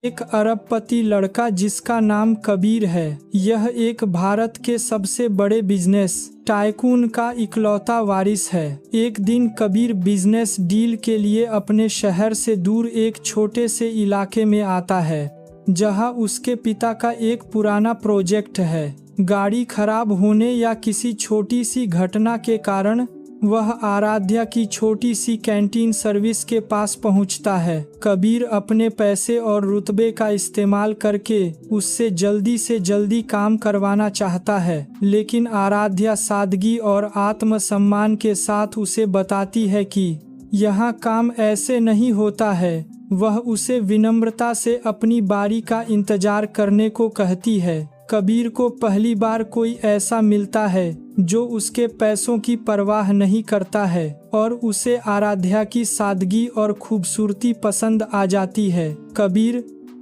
एक अरबपति लड़का जिसका नाम कबीर है। यह एक भारत के सबसे बड़े बिजनेस टाइकून का इकलौता वारिस है। एक दिन कबीर बिजनेस डील के लिए अपने शहर से दूर एक छोटे से इलाके में आता है, जहां उसके पिता का एक पुराना प्रोजेक्ट है। गाड़ी खराब होने या किसी छोटी सी घटना के कारण वह आराध्या की छोटी सी कैंटीन सर्विस के पास पहुंचता है। कबीर अपने पैसे और रुतबे का इस्तेमाल करके उससे जल्दी से जल्दी काम करवाना चाहता है, लेकिन आराध्या सादगी और आत्मसम्मान के साथ उसे बताती है कि यहाँ काम ऐसे नहीं होता है। वह उसे विनम्रता से अपनी बारी का इंतजार करने को कहती है। कबीर को पहली बार कोई ऐसा मिलता है जो उसके पैसों की परवाह नहीं करता है और उसे आराध्या की सादगी और खूबसूरती पसंद आ जाती है। कबीर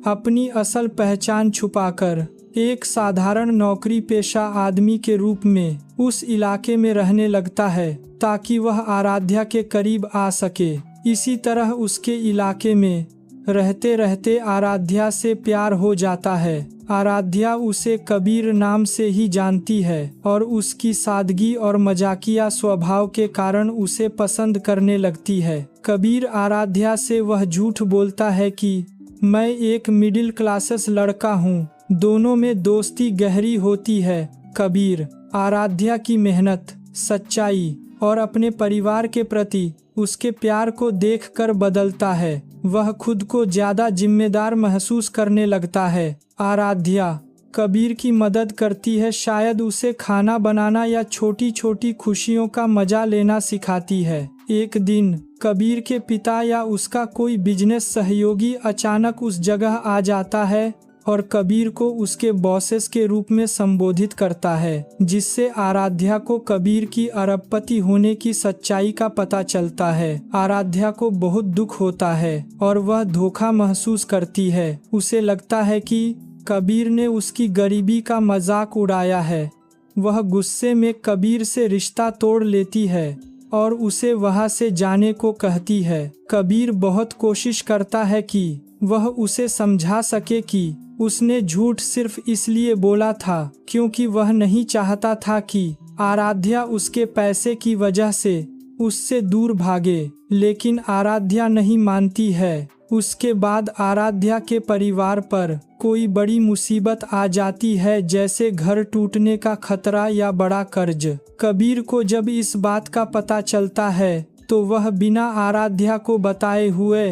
अपनी असल पहचान छुपाकर एक साधारण नौकरी पेशा आदमी के रूप में उस इलाके में रहने लगता है ताकि वह आराध्या के करीब आ सके। इसी तरह उसके इलाके में रहते रहते आराध्या से प्यार हो जाता है। आराध्या उसे कबीर नाम से ही जानती है और उसकी सादगी और मजाकिया स्वभाव के कारण उसे पसंद करने लगती है। कबीर आराध्या से वह झूठ बोलता है कि मैं एक मिडिल क्लासेस लड़का हूँ। दोनों में दोस्ती गहरी होती है। कबीर आराध्या की मेहनत, सच्चाई और अपने परिवार के प्रति उसके प्यार को देखकर बदलता है। वह खुद को ज्यादा जिम्मेदार महसूस करने लगता है। आराध्या कबीर की मदद करती है, शायद उसे खाना बनाना या छोटी छोटी खुशियों का मजा लेना सिखाती है। एक दिन कबीर के पिता या उसका कोई बिजनेस सहयोगी अचानक उस जगह आ जाता है और कबीर को उसके बॉसेस के रूप में संबोधित करता है, जिससे आराध्या को कबीर की अरबपति होने की सच्चाई का पता चलता है। आराध्या को बहुत दुख होता है और वह धोखा महसूस करती है। उसे लगता है कि कबीर ने उसकी गरीबी का मजाक उड़ाया है। वह गुस्से में कबीर से रिश्ता तोड़ लेती है और उसे वहां से जाने को कहती है। कबीर बहुत कोशिश करता है कि वह उसे समझा सके कि उसने झूठ सिर्फ इसलिए बोला था क्योंकि वह नहीं चाहता था कि आराध्या उसके पैसे की वजह से उससे दूर भागे, लेकिन आराध्या नहीं मानती है। उसके बाद आराध्या के परिवार पर कोई बड़ी मुसीबत आ जाती है, जैसे घर टूटने का खतरा या बड़ा कर्ज। कबीर को जब इस बात का पता चलता है तो वह बिना आराध्या को बताए हुए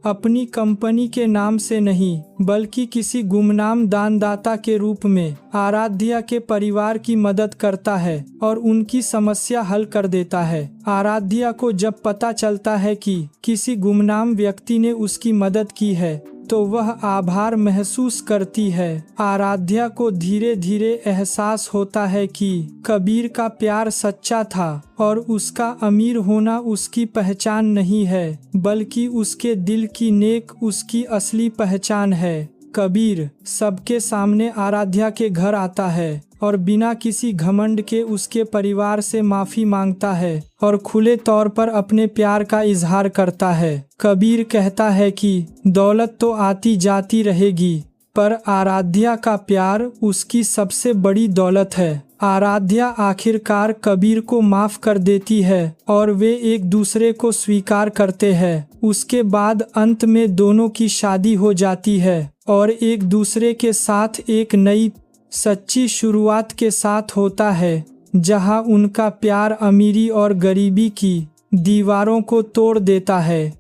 अपनी कंपनी के नाम से नहीं बल्कि किसी गुमनाम दानदाता के रूप में आराध्या के परिवार की मदद करता है और उनकी समस्या हल कर देता है। आराध्या को जब पता चलता है कि किसी गुमनाम व्यक्ति ने उसकी मदद की है तो वह आभार महसूस करती है। आराध्या को धीरे धीरे एहसास होता है कि कबीर का प्यार सच्चा था और उसका अमीर होना उसकी पहचान नहीं है, बल्कि उसके दिल की नेक उसकी असली पहचान है। कबीर सबके सामने आराध्या के घर आता है और बिना किसी घमंड के उसके परिवार से माफी मांगता है और खुले तौर पर अपने प्यार का इजहार करता है। कबीर कहता है कि दौलत तो आती जाती रहेगी, पर आराध्या का प्यार उसकी सबसे बड़ी दौलत है। आराध्या आखिरकार कबीर को माफ कर देती है और वे एक दूसरे को स्वीकार करते हैं। उसके बाद अंत में दोनों की शादी हो जाती है और एक दूसरे के साथ एक नई सच्ची शुरुआत के साथ होता है, जहां उनका प्यार अमीरी और गरीबी की दीवारों को तोड़ देता है।